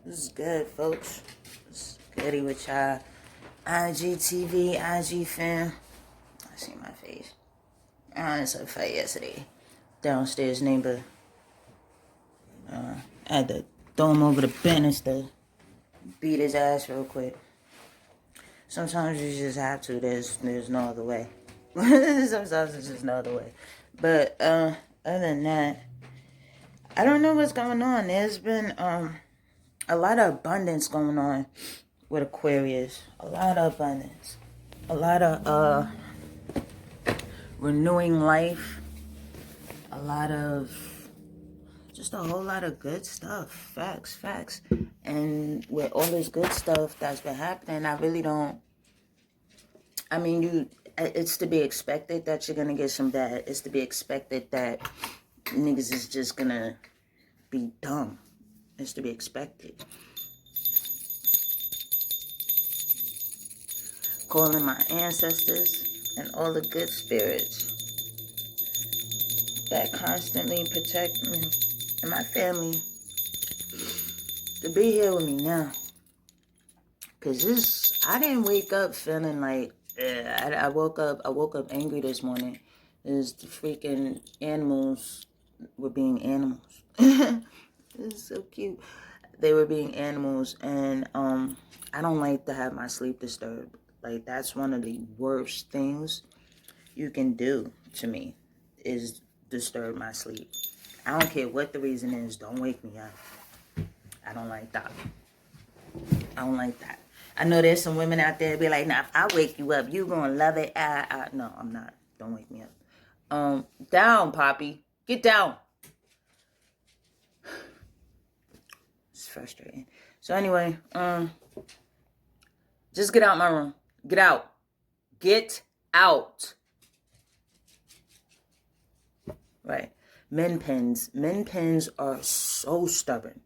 This is good, folks. It's goody with y'all. IGTV, IG fam. I see my face. I was in a fight yesterday. Downstairs neighbor. I had to throw him over the banister. Beat his ass real quick. Sometimes you just have to. There's no other way. Sometimes there's just no other way. But other than that, I don't know what's going on. There's been a lot of abundance going on with Aquarius. A lot of abundance. A lot of renewing life. A lot of just a whole lot of good stuff. Facts. And with all this good stuff that's been happening, I really don't. I mean, it's to be expected that you're gonna get some bad. It's to be expected that niggas is just gonna be dumb. It's to be expected. Calling my ancestors and all the good spirits that constantly protect me and my family to be here with me now. Cause I didn't wake up feeling like I woke up angry this morning. Is the freaking animals were being animals. It's so cute. They were being animals, and I don't like to have my sleep disturbed. Like, that's one of the worst things you can do to me, is disturb my sleep. I don't care what the reason is. Don't wake me up. I don't like that. I don't like that. I know there's some women out there be like, nah, if I wake you up, you gonna love it. No, I'm not. Don't wake me up. Down, Poppy. Get down. It's frustrating. So anyway, just get out my room. Get out. Get out. Right. Men pens are so stubborn.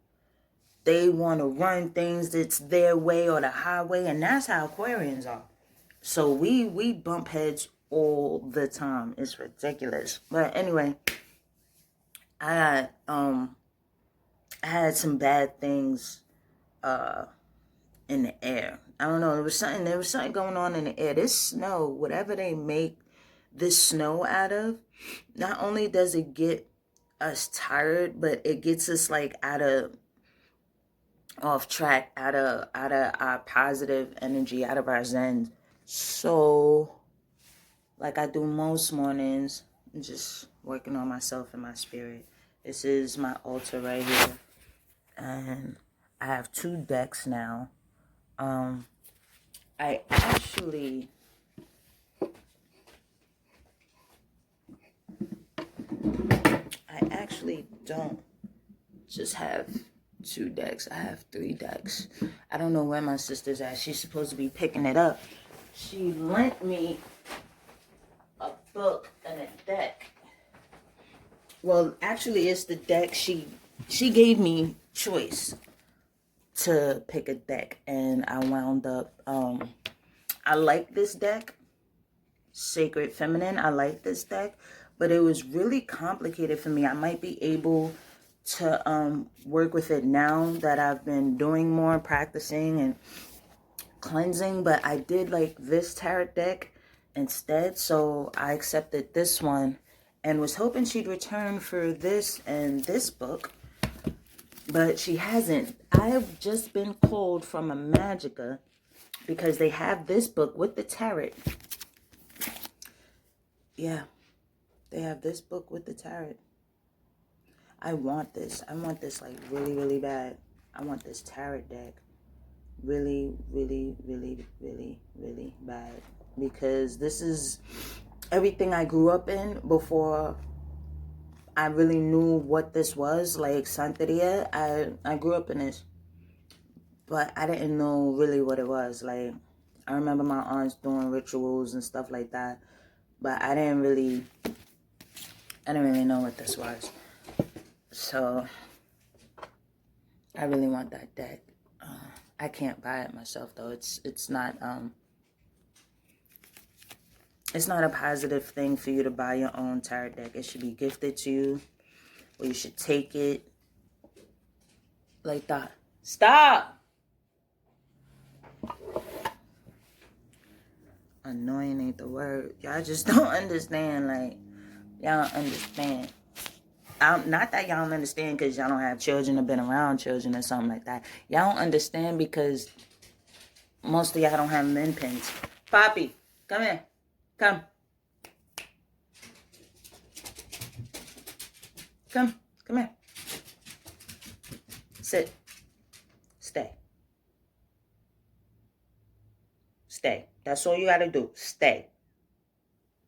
They want to run things that's their way or the highway, and that's how Aquarians are. So we bump heads all the time. It's ridiculous. But anyway, I had some bad things in the air. I don't know. There was something going on in the air. This snow, whatever they make this snow out of, not only does it get us tired, but it gets us like off track, out of our positive energy, out of our zen. So, like I do most mornings, I'm just working on myself and my spirit. This is my altar right here, and I have 2 decks now. I actually don't just have 2 decks. I have 3 decks. I don't know where my sister's at. She's supposed to be picking it up. She lent me a book and a deck. Well, actually, it's the deck. She gave me choice to pick a deck, and I wound up, I like this deck, Sacred Feminine. I like this deck, but it was really complicated for me. I might be able to work with it now that I've been doing more practicing and cleansing, but I did like this tarot deck instead, so I accepted this one and was hoping she'd return for this and this book, but she hasn't. I've just been called from a Magica because they have this book with the tarot. Yeah, they have this book with the tarot. I want this. I want this like really, really bad. I want this tarot deck really, really, really, really, really bad, because this is everything I grew up in before I really knew what this was, like Santeria. I grew up in this, but I didn't know really what it was. Like, I remember my aunts doing rituals and stuff like that, but I didn't really know what this was. So I really want that deck. I can't buy it myself though. It's not a positive thing for you to buy your own tarot deck. It should be gifted to you, or you should take it like that. Stop. Annoying ain't the word. Y'all just don't understand. Like, y'all don't understand. Not that y'all don't understand because y'all don't have children or been around children or something like that. Y'all don't understand because most of y'all don't have men pins. Poppy, come here. Come. Come here. Sit. Stay. Stay. That's all you gotta do. Stay.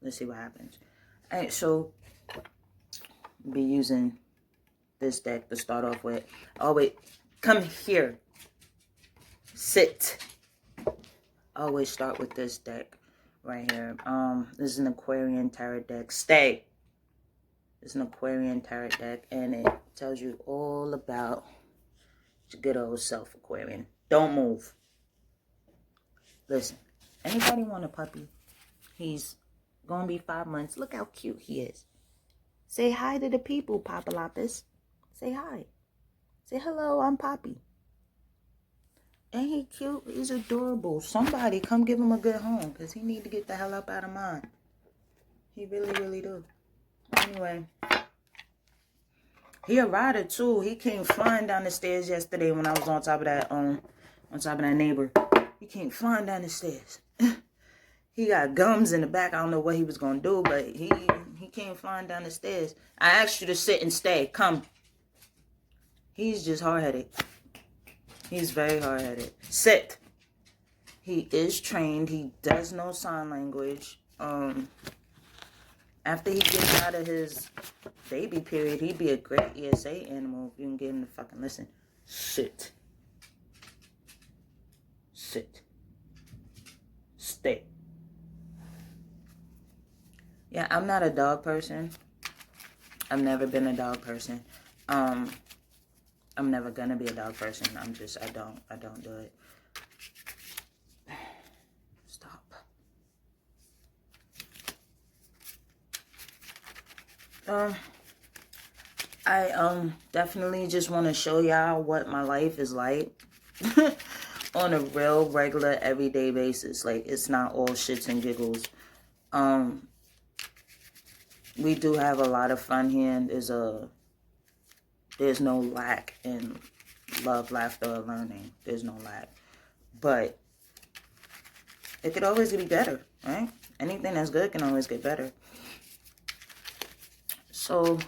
Let's see what happens. Alright, so be using this deck to start off with. Oh wait, come here. Sit. Always start with this deck right here. This is an Aquarian tarot deck. Stay. It's an Aquarian tarot deck, and it tells you all about your good old self, Aquarian. Don't move. Listen, anybody want a puppy? He's gonna be 5 months. Look how cute he is. Say hi to the people, Papalapis. Say hi. Say hello, I'm Poppy. Ain't he cute? He's adorable. Somebody come give him a good home, because he need to get the hell up out of mine. He really, really do. Anyway. He a rider too. He came flying down the stairs yesterday when I was on top of that neighbor. He came flying down the stairs. He got gums in the back. I don't know what he was gonna do, but he came flying down the stairs. I asked you to sit and stay. Come. He's just hard-headed. He's very hard-headed. Sit. He is trained. He does know sign language. After he gets out of his baby period, he'd be a great ESA animal if you can get him to fucking listen. Sit. Sit. Stay. Yeah, I'm not a dog person. I've never been a dog person. I'm never gonna be a dog person. I don't do it. Stop. I definitely just want to show y'all what my life is like on a real, regular, everyday basis. Like, it's not all shits and giggles. We do have a lot of fun here, and there's no lack in love, laughter, or learning. There's no lack. But it could always be better, right? Anything that's good can always get better. So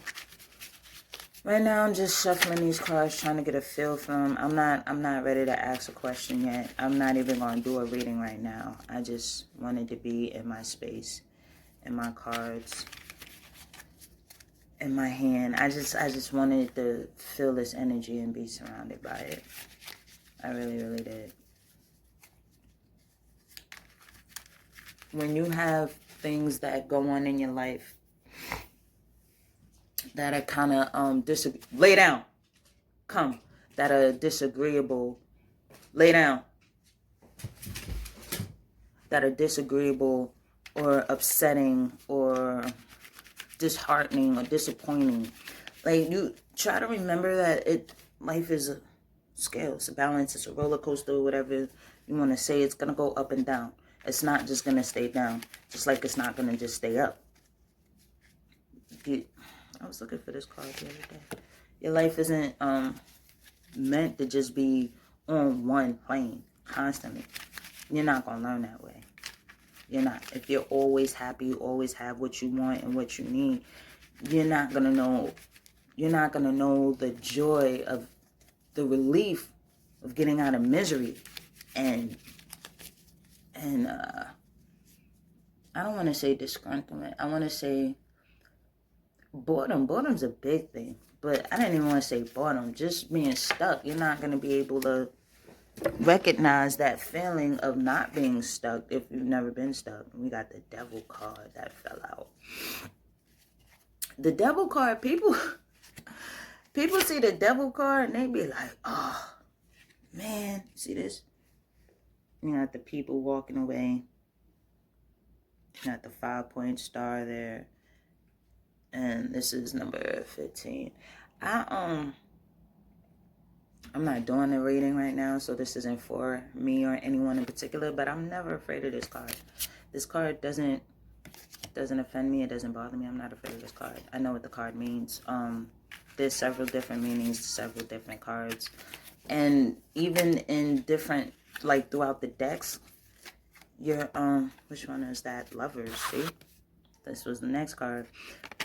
right now I'm just shuffling these cards, trying to get a feel for them. I'm not ready to ask a question yet. I'm not even going to do a reading right now. I just wanted to be in my space, in my cards, in my hand. I just wanted to feel this energy and be surrounded by it. I really, really did. When you have things that go on in your life that are kind of lay down, come, that are disagreeable, lay down, that are disagreeable or upsetting or disheartening or disappointing, like, you try to remember that life is a scale, it's a balance, it's a roller coaster, whatever you want to say. It's gonna go up and down. It's not just gonna stay down, just like it's not gonna just stay up. I was looking for this card the other day. Your life isn't meant to just be on one plane constantly. You're not gonna learn that way. You're not. If you're always happy, you always have what you want and what you need, you're not gonna know. You're not gonna know the joy of the relief of getting out of misery, and I don't want to say disgruntlement. I want to say boredom. Boredom's a big thing, but I didn't even want to say boredom. Just being stuck. You're not gonna be able to recognize that feeling of not being stuck if you've never been stuck. We got the Devil card that fell out. The Devil card, people see the Devil card and they be like, oh man, see this? You got the people walking away. You got the 5-point star there. And this is number 15. I'm not doing a reading right now, so this isn't for me or anyone in particular, but I'm never afraid of this card. This card doesn't offend me. It doesn't bother me. I'm not afraid of this card. I know what the card means. There's several different meanings to several different cards. And even in different, like throughout the decks, your, which one is that? Lovers, see? This was the next card.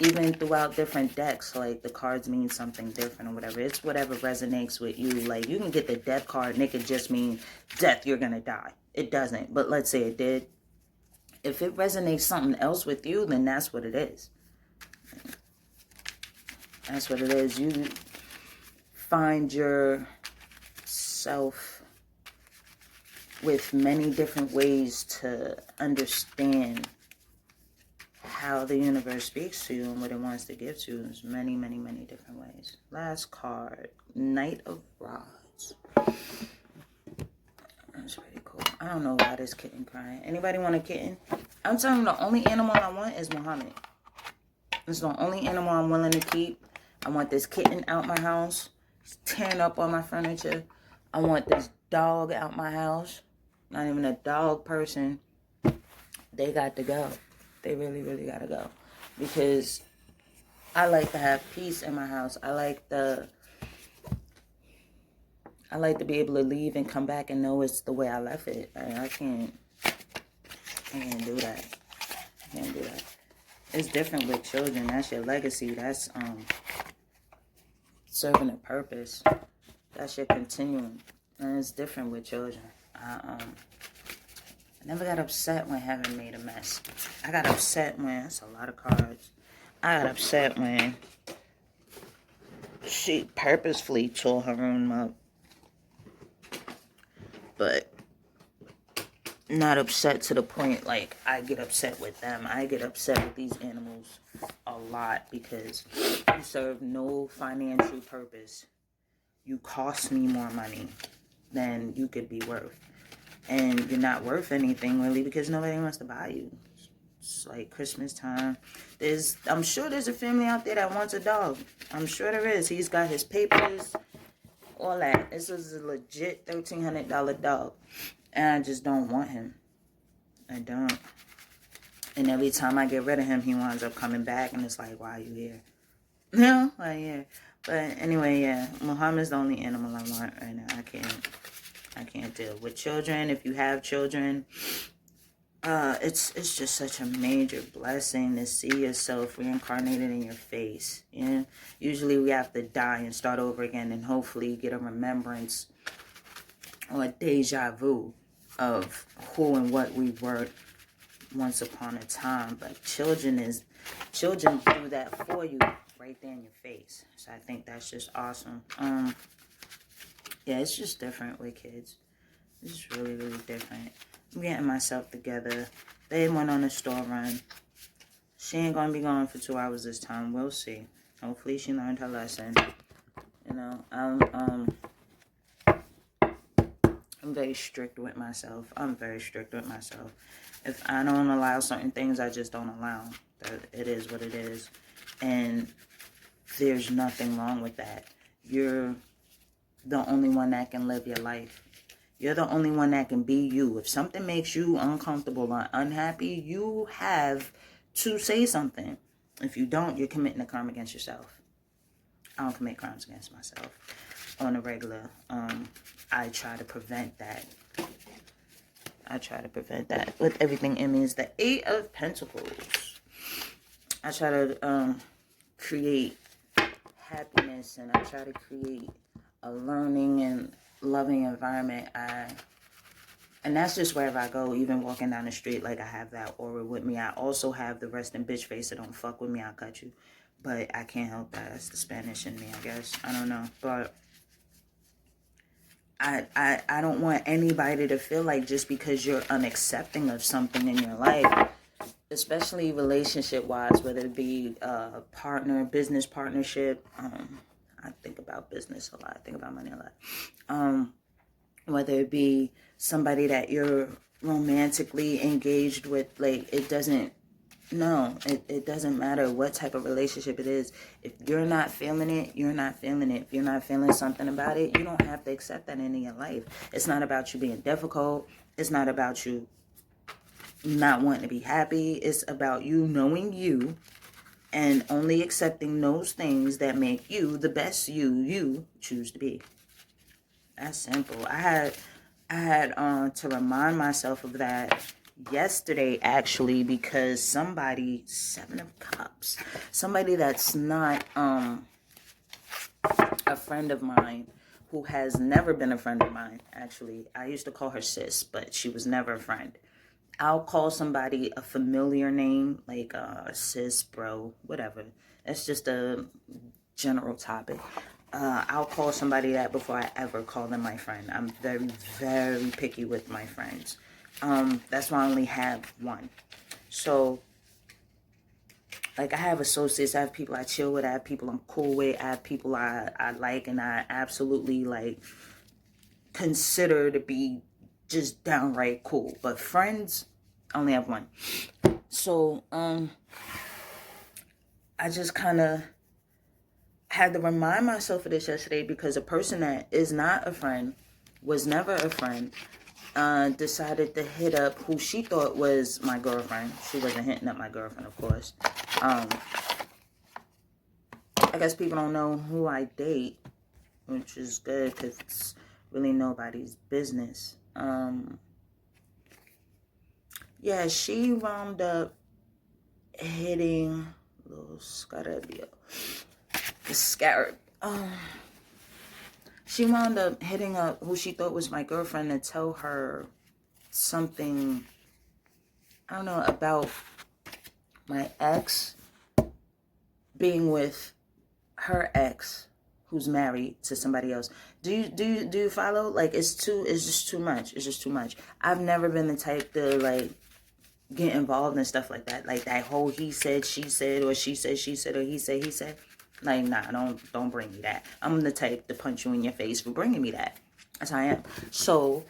Even throughout different decks, like the cards mean something different or whatever. It's whatever resonates with you. Like you can get the death card and it could just mean death, you're going to die. It doesn't. But let's say it did. If it resonates something else with you, then that's what it is. That's what it is. You find yourself with many different ways to understand how the universe speaks to you and what it wants to give to you. There's many, many, many different ways. Last card, Knight of Rods. That's pretty cool. I don't know why this kitten crying. Anybody want a kitten? I'm telling you, the only animal I want is Muhammad. It's the only animal I'm willing to keep. I want this kitten out my house. It's tearing up all my furniture. I want this dog out my house. Not even a dog person. They got to go. They really, really got to go. Because I like to have peace in my house. I like to be able to leave and come back and know it's the way I left it. I can't do that. I can't do that. It's different with children. That's your legacy. That's serving a purpose. That's your continuum. And it's different with children. I never got upset when heaven made a mess. I got upset when, that's a lot of cards. I got upset when she purposefully tore Haroon up. But not upset to the point like I get upset with them. I get upset with these animals a lot because you serve no financial purpose. You cost me more money than you could be worth. And you're not worth anything really because nobody wants to buy you. It's like Christmas time. I'm sure there's a family out there that wants a dog. I'm sure there is. He's got his papers, all that. This is a legit $1,300 dog. And I just don't want him. I don't. And every time I get rid of him, he winds up coming back. And it's like, why are you here? No, like, yeah. But anyway, yeah. Muhammad's the only animal I want right now. I can't deal with children. If you have children, it's just such a major blessing to see yourself reincarnated in your face. You know? Usually we have to die and start over again and hopefully get a remembrance or a deja vu of who and what we were once upon a time. But children do that for you right there in your face. So I think that's just awesome. Yeah, it's just different with kids. It's just really, really different. I'm getting myself together. They went on a store run. She ain't gonna be gone for 2 hours this time. We'll see. Hopefully she learned her lesson. You know, I'm very strict with myself. If I don't allow certain things, I just don't allow. It is what it is. And there's nothing wrong with that. You're the only one that can live your life. You're the only one that can be you. If something makes you uncomfortable or unhappy, you have to say something. If you don't, you're committing a crime against yourself. I don't commit crimes against myself on a regular. I try to prevent that. With everything in me is the 8 of Pentacles. I try to create happiness, and I try to create a learning and loving environment. And that's just wherever I go, even walking down the street, like I have that aura with me. I also have the resting bitch face, so don't fuck with me, I'll cut you. But I can't help that. That's the Spanish in me, I guess. I don't know. But I don't want anybody to feel like just because you're unaccepting of something in your life, especially relationship-wise, whether it be a partner, business partnership. I think about business a lot. I think about money a lot. Whether it be somebody that you're romantically engaged with, like, it doesn't No, it doesn't matter what type of relationship it is. If you're not feeling it, you're not feeling it. If you're not feeling something about it, you don't have to accept that into your life. It's not about you being difficult. It's not about you not wanting to be happy. It's about you knowing you and only accepting those things that make you the best you choose to be. That's simple. I had to remind myself of that yesterday, actually, because somebody, 7 of Cups, somebody that's not a friend of mine, who has never been a friend of mine, actually. I used to call her sis, but she was never a friend. I'll call somebody a familiar name, like sis, bro, whatever. That's just a general topic. I'll call somebody that before I ever call them my friend. I'm very, very picky with my friends. That's why I only have one. So, like, I have associates, I have people I chill with, I have people I'm cool with, I have people I like and I absolutely, like, consider to be just downright cool. But friends, I only have one. So, I just kind of had to remind myself of this yesterday, because a person that is not a friend, was never a friend, decided to hit up who she thought was my girlfriend. She wasn't hitting up my girlfriend, of course. I guess people don't know who I date, which is good because it's really nobody's business. Yeah, she wound up hitting little Scarabia. The scarab. She wound up hitting up who she thought was my girlfriend to tell her something, I don't know, about my ex being with her ex who's married to somebody else. Do you follow? Like, it's just too much. It's just too much. I've never been the type to, like, get involved in stuff like that. Like that whole he said, she said, or she said, she said, or he said, he said. Like, nah, don't bring me that. I'm the type to punch you in your face for bringing me that. That's how I am. So,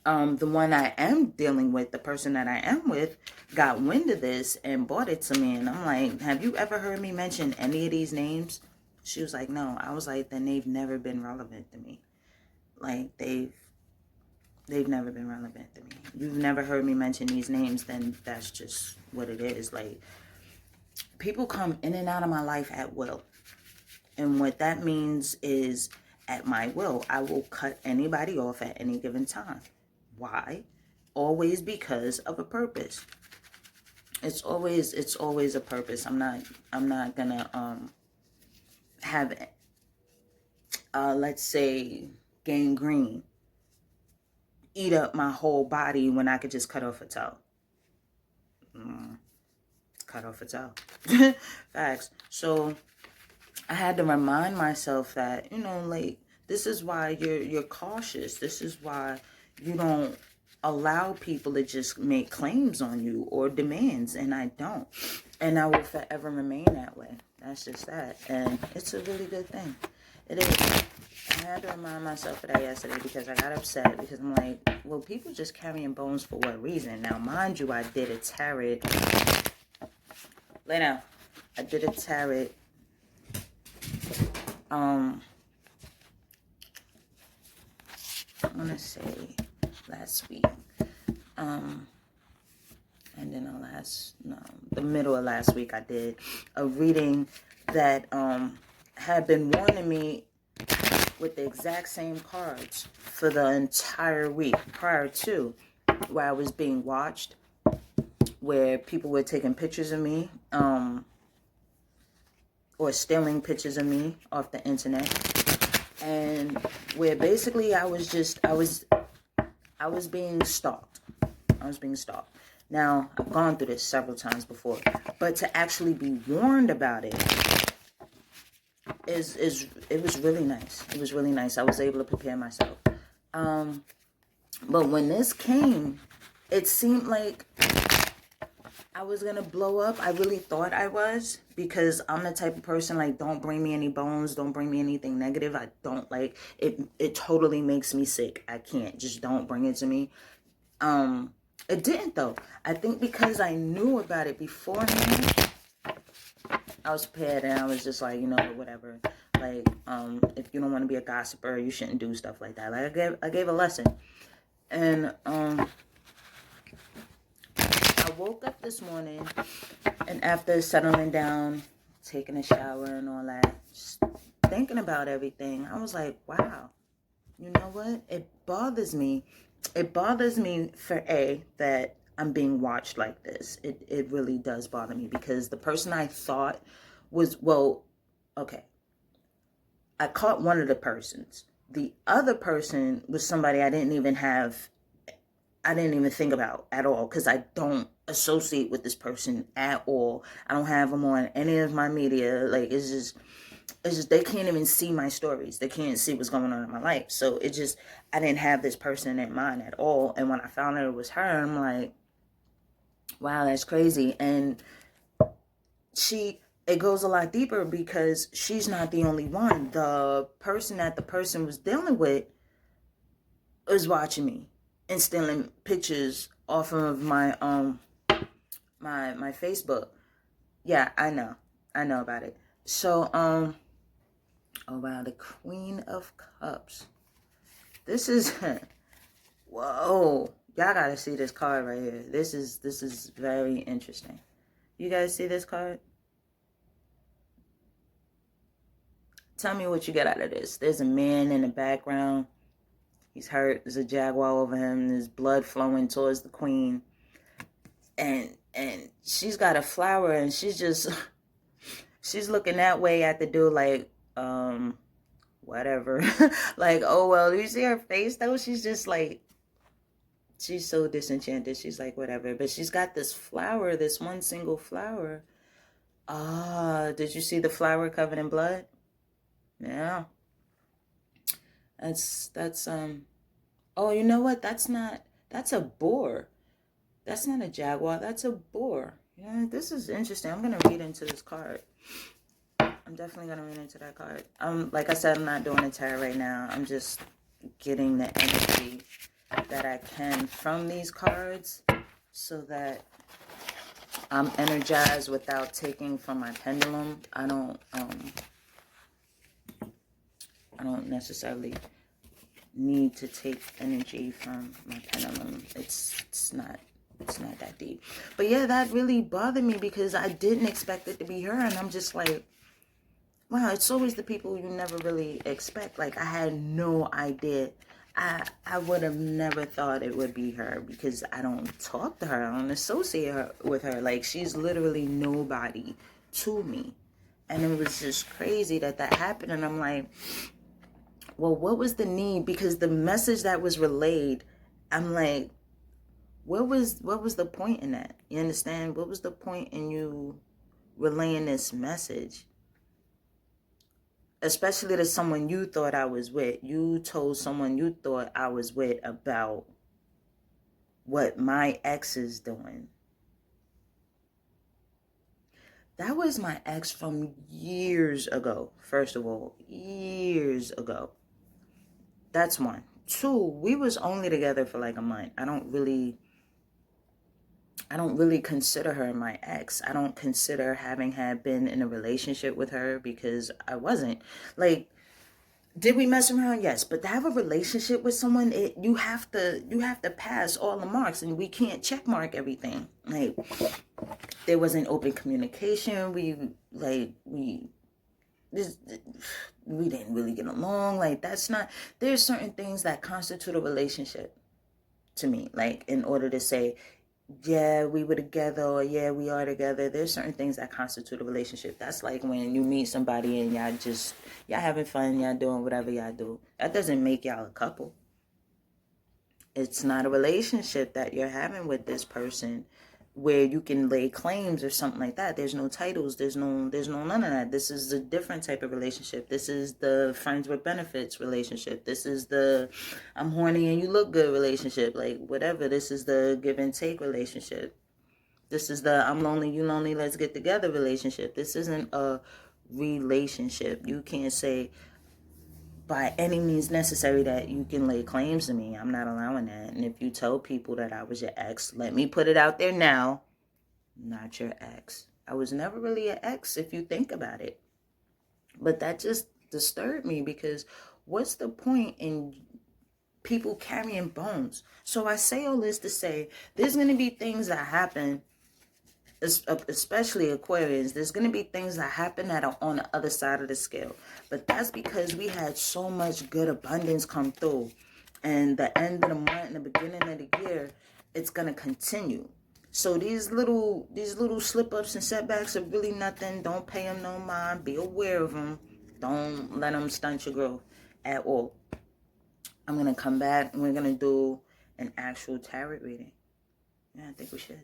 the one I am dealing with, the person that I am with, got wind of this and brought it to me. And I'm like, have you ever heard me mention any of these names? She was like, no. I was like, then they've never been relevant to me. Like, they've never been relevant to me. You've never heard me mention these names, then that's just what it is. Like, people come in and out of my life at will. And what that means is, at my will, I will cut anybody off at any given time. Why? Always because of a purpose. It's always a purpose. I'm not gonna have let's say gangrene eat up my whole body when I could just cut off a toe. Cut off a toe. Facts. So I had to remind myself that, like, this is why you're cautious. This is why you don't allow people to just make claims on you or demands, and I don't. And I will forever remain that way. That's just that. And it's a really good thing. It is. I had to remind myself of that yesterday because I got upset because I'm like, well, people just carrying bones for what reason? Now, mind you, I did a tarot. Lay down. I did a tarot. I want to say last week. And then the middle of last week, I did a reading that had been warning me with the exact same cards for the entire week prior to, where I was being watched, where people were taking pictures of me, or stealing pictures of me off the internet, and where basically I was being stalked. I was being stalked. Now, I've gone through this several times before, but to actually be warned about it it was really nice. It was really nice. I was able to prepare myself. But when this came, it seemed like I was gonna blow up. I really thought I was, because I'm the type of person, like, don't bring me any bones, don't bring me anything negative. I don't like it. It totally makes me sick. I can't. Just don't bring it to me. It didn't though. I think because I knew about it beforehand, I was prepared and I was just like, you know, whatever. Like, if you don't want to be a gossiper, you shouldn't do stuff like that. Like I gave a lesson. And I woke up this morning, and after settling down, taking a shower and all that, just thinking about everything, I was like, wow, you know what? It bothers me. It bothers me for that I'm being watched like this. It really does bother me because the person I thought was, well, okay, I caught one of the persons. The other person was somebody I didn't even think about at all because I don't associate with this person at all. I don't have them on any of my media. Like, it's just they can't even see my stories. They can't see what's going on in my life. So I didn't have this person in mind at all. And when I found out it was her, I'm like, wow, that's crazy. And it goes a lot deeper because she's not the only one. The person that the person was dealing with was watching me and stealing pictures off of my my Facebook. Yeah, I know about it. So oh wow, the Queen of Cups. This is whoa. Y'all gotta see this card right here. This is very interesting. You guys see this card? Tell me what you get out of this. There's a man in the background. He's hurt. There's a jaguar over him. There's blood flowing towards the queen. And she's got a flower and she's looking that way at the dude like, whatever. Like, oh well, you see her face though? She's just like, she's so disenchanted. She's like, whatever. But she's got this flower, this one single flower. Did you see the flower covered in blood? Yeah. That's oh, you know what? That's a boar. That's not a jaguar. That's a boar. Yeah, this is interesting. I'm going to read into this card. I'm definitely going to read into that card. Like I said, I'm not doing a tarot right now. I'm just getting the energy that I can from these cards so that I'm energized without taking from my pendulum. I don't necessarily need to take energy from my pendulum. It's not that deep. But yeah, that really bothered me because I didn't expect it to be her, and I'm just like, wow, it's always the people you never really expect. Like, I had no idea. I would have never thought it would be her because I don't talk to her. I don't associate her with her. Like, she's literally nobody to me. And it was just crazy that happened. And I'm like, well, what was the need? Because the message that was relayed, I'm like, what was the point in that? You understand? What was the point in you relaying this message? Especially to someone you thought I was with. You told someone you thought I was with about what my ex is doing. That was my ex from years ago. First of all, years ago. That's one. Two, we was only together for like a month. I don't really consider her my ex. I don't consider having been in a relationship with her because I wasn't. Like, did we mess around? Yes, but to have a relationship with someone, you have to pass all the marks, and we can't check mark everything. Like, there wasn't open communication. We didn't really get along. Like, there's certain things that constitute a relationship to me. Like, in order to say, yeah, we were together, or yeah, we are together, there's certain things that constitute a relationship. That's like when you meet somebody and y'all having fun, y'all doing whatever y'all do. That doesn't make y'all a couple. It's not a relationship that you're having with this person where you can lay claims or something like that. There's no titles. There's no none of that. This is a different type of relationship. This is the friends with benefits relationship. This is the I'm horny and you look good relationship. Like, whatever. This is the give and take relationship. This is the I'm lonely, you lonely, let's get together relationship. This isn't a relationship. You can't say, by any means necessary that you can lay claims to me. I'm not allowing that. And if you tell people that I was your ex, let me put it out there now, not your ex. I was never really an ex if you think about it. But that just disturbed me, because what's the point in people carrying bones? So I say all this to say there's going to be things that happen, especially Aquarians. There's going to be things that happen that are on the other side of the scale. But that's because we had so much good abundance come through. And the end of the month and the beginning of the year, it's going to continue. So these little slip-ups and setbacks are really nothing. Don't pay them no mind. Be aware of them. Don't let them stunt your growth at all. I'm going to come back and we're going to do an actual tarot reading. Yeah, I think we should.